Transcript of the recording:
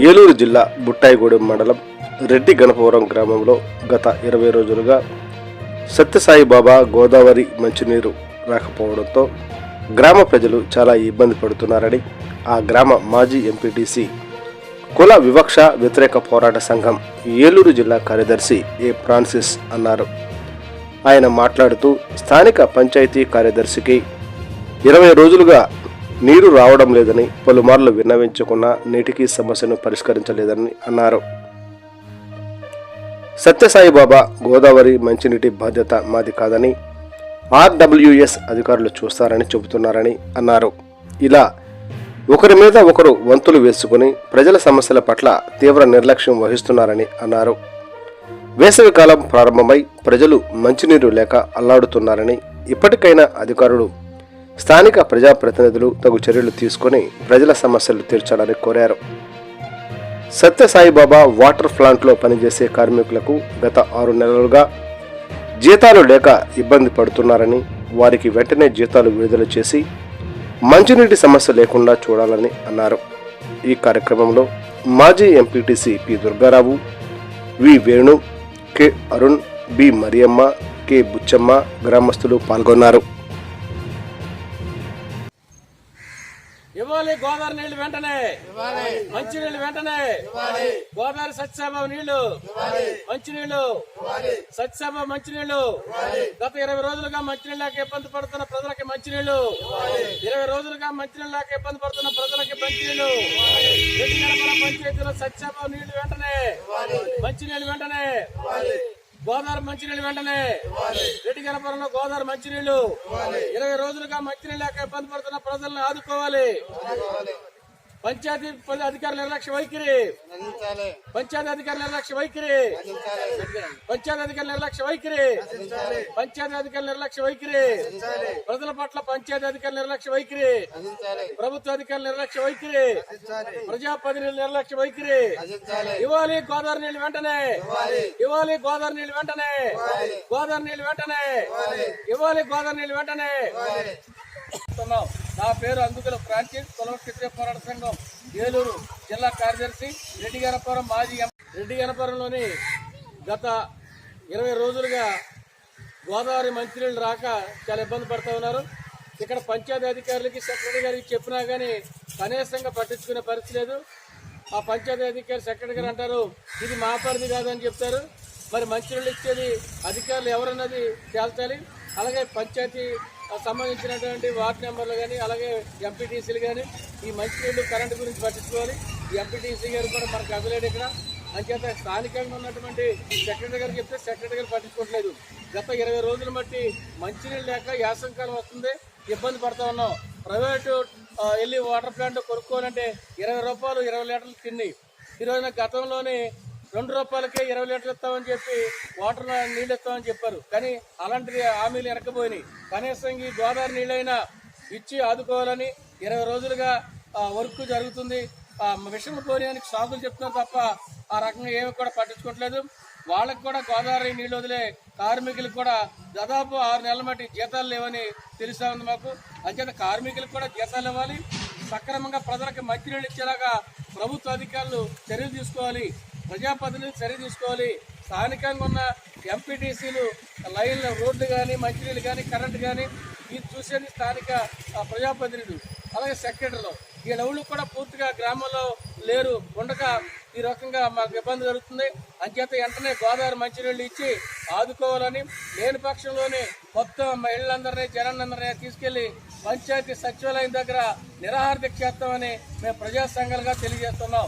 ఏలూరు జిల్లా బుట్టాయిగూడెం మండలం రెడ్డి గణపవరం గ్రామంలో గత 20 రోజులుగా సత్యసాయిబాబా గోదావరి మంచినీరు రాకపోవడంతో గ్రామ ప్రజలు చాలా ఇబ్బంది పడుతున్నారని ఆ గ్రామ మాజీ ఎంపీటీసీ కుల వివక్ష వ్యతిరేక పోరాట సంఘం ఏలూరు జిల్లా కార్యదర్శి ఏ ఫ్రాన్సిస్ అన్నారు. ఆయన మాట్లాడుతూ స్థానిక పంచాయతీ కార్యదర్శికి 20 రోజులుగా నీరు రావడం లేదని, పలుమార్లు విన్నవించుకున్న నీటికి సమస్యను పరిష్కరించలేదని అన్నారు. సత్యసాయిబాబా గోదావరి మంచినీటి బాధ్యత మాది కాదని ఆర్డబ్ల్యూఎస్ అధికారులు చూస్తారని చెబుతున్నారని అన్నారు. ఇలా ఒకరి మీద ఒకరు వంతులు వేసుకుని ప్రజల సమస్యల పట్ల తీవ్ర నిర్లక్ష్యం వహిస్తున్నారని అన్నారు. వేసవికాలం ప్రారంభమై ప్రజలు మంచినీరు లేక అల్లాడుతున్నారని, ఇప్పటికైనా అధికారులు స్థానిక ప్రజాప్రతినిధులు తగు చర్యలు తీసుకుని ప్రజల సమస్యలు తీర్చాలని కోరారు. సత్యసాయిబాబా వాటర్ ప్లాంట్లో పనిచేసే కార్మికులకు గత 6 నెలలుగా జీతాలు లేక ఇబ్బంది పడుతున్నారని, వారికి వెంటనే జీతాలు విడుదల చేసి మంచినీటి సమస్య లేకుండా చూడాలని అన్నారు. ఈ కార్యక్రమంలో మాజీ MPTC P Durgarao, V Venu, K Arun, B Mariyamma, K Buchamma గ్రామస్తులు పాల్గొన్నారు. ఇవ్వాలి గోదావరి నీళ్లు వెంటనే, మంచి నీళ్లు వెంటనే, గోదావరి సత్యసాయిబాబా నీళ్లు, మంచినీళ్లు, సత్యసాయిబాబా మంచినీళ్లు. గత 20 రోజులుగా మంచినీళ్ళు లేక ఇబ్బంది పడుతున్న ప్రజలకి మంచినీళ్లు, 20 రోజులుగా మంచినీళ్ళు లేక ఇబ్బంది పడుతున్న ప్రజలకి మంచినీళ్లు. రెడ్డి గణపవరం పంచాయతీలో సత్యసాయిబాబా నీళ్లు వెంటనే, మంచినీళ్లు వెంటనే, గోదావరి మంచినీళ్ళు వెంటనే, రెడ్డి గణపవరంలో గోదావరి మంచినీళ్లు. 20 రోజులుగా మంచినీళ్ళు లేక ఇబ్బంది పడుతున్న ప్రజలను ఆదుకోవాలి. పంచాయతీ అధికారుల నిర్లక్ష్య వైఖరి, పంచాయతీ అధికారుల నిర్లక్ష్య వైఖరి, పంచాయతీ అధికారుల నిర్లక్ష్య వైఖరి, పంచాయతీ అధికారుల నిర్లక్ష్య వైఖరి, ప్రజల పట్ల పంచాయతీ అధికారుల నిర్లక్ష్య వైఖరి, ప్రభుత్వ అధికారుల నిర్లక్ష్య వైఖరి, ప్రజాప్రతినిధుల నిర్లక్ష్య వైఖరి. ఇవ్వాలి గోదావరి నీళ్లు వెంటనే, ఇవ్వాలి గోదావరి నీళ్లు వెంటనే, గోదావరి నీళ్లు వెంటనే, ఇవ్వాలి గోదావరి నీళ్లు వెంటనే. నా పేరు అందుకుల ఫ్రాన్సిస్, కుల వ్యతిరేక పోరాట సంఘం ఏలూరు జిల్లా కార్యదర్శి, రెడ్డి గణపవరం మాజీ. రెడ్డి గణపవరంలోని గత 20 రోజులుగా గోదావరి మంచినీళ్ళు రాక చాలా ఇబ్బంది పడుతూ ఉన్నారు. ఇక్కడ పంచాయతీ అధికారులకి, సెక్రటరీ గారికి చెప్పినా కానీ కనీసంగా పట్టించుకునే పరిస్థితి లేదు. ఆ పంచాయతీ అధికారి, సెక్రటరీ గారు అంటారు ఇది మా పరిధి కాదని చెప్తారు. మరి మంచినీళ్ళు ఇచ్చేది అధికారులు ఎవరన్నది తేల్చాలి. అలాగే పంచాయతీ సంబంధించినటువంటి వార్డు మెంబర్లు కానీ, అలాగే ఎంపీటీసీలు కానీ ఈ మంచినీళ్ళు కరెంటు గురించి పట్టించుకోవాలి. ఈ ఎంపీటీసీ గారు కూడా మనకు అవ్వలేడు ఇక్కడ. అంచేత స్థానికంగా ఉన్నటువంటి సెక్రటరీ గారు చెప్తే సెక్రటరీ గారు పట్టించుకోవట్లేదు. గత 20 రోజులు బట్టి మంచినీళ్ళు లేక యాసంకాలం వస్తుంది, ఇబ్బంది పడుతూ ఉన్నాం. ప్రైవేటు వెళ్ళి వాటర్ ప్లాంట్ కొనుక్కోవాలంటే 20 రూపాయలు 20 లీటర్లు తిండి. ఈరోజున గతంలోనే 2 రూపాయలకే 20 లీటర్లు ఇస్తామని చెప్పి వాటర్ నీళ్ళు ఇస్తామని చెప్పారు. కానీ అలాంటి హామీలు వెనకపోయినాయి. కనీసం ఈ గోదావరి నీళ్ళైనా ఇచ్చి ఆదుకోవాలని 20 రోజులుగా వర్క్ జరుగుతుంది. మిషన్ పోనీయానికి సాగులు చెప్తున్నారు తప్ప ఆ రకంగా ఏమి కూడా పట్టించుకోవట్లేదు. వాళ్ళకు కూడా గోదావరి నీళ్ళు వదిలే కార్మికులకు కూడా దాదాపు 6 నెలల మట్టి జీతాలు లేవని తెలుసా ఉంది మాకు. అంచేత కార్మికులకు కూడా జీతాలు ఇవ్వాలి. సక్రమంగా ప్రజలకు మంచినీళ్ళు ఇచ్చేలాగా ప్రభుత్వ అధికారులు చర్యలు తీసుకోవాలి, ప్రజాప్రతినిధులు చర్య తీసుకోవాలి. స్థానికంగా ఉన్న ఎంపీటీసీలు లైన్లు, రోడ్లు కానీ, మంచినీళ్ళు కానీ, కరెంటు కానీ ఇది చూసేది స్థానిక ప్రజాప్రతినిధులు, అలాగే సెక్రటరీలు. వీళ్ళెవళ్ళు కూడా పూర్తిగా గ్రామంలో లేరు, ఉండగా ఈ రకంగా మాకు ఇబ్బంది జరుగుతుంది. అంచేత వెంటనే గోదావరి మంచినీళ్ళు ఇచ్చి ఆదుకోవాలని, లేని పక్షంలోనే మొత్తం మహిళలందరినీ, జనాలందరినీ తీసుకెళ్లి పంచాయతీ సచివాలయం దగ్గర నిరాహార దీక్ష చేస్తామని మేము ప్రజా సంఘాలుగా తెలియజేస్తున్నాం.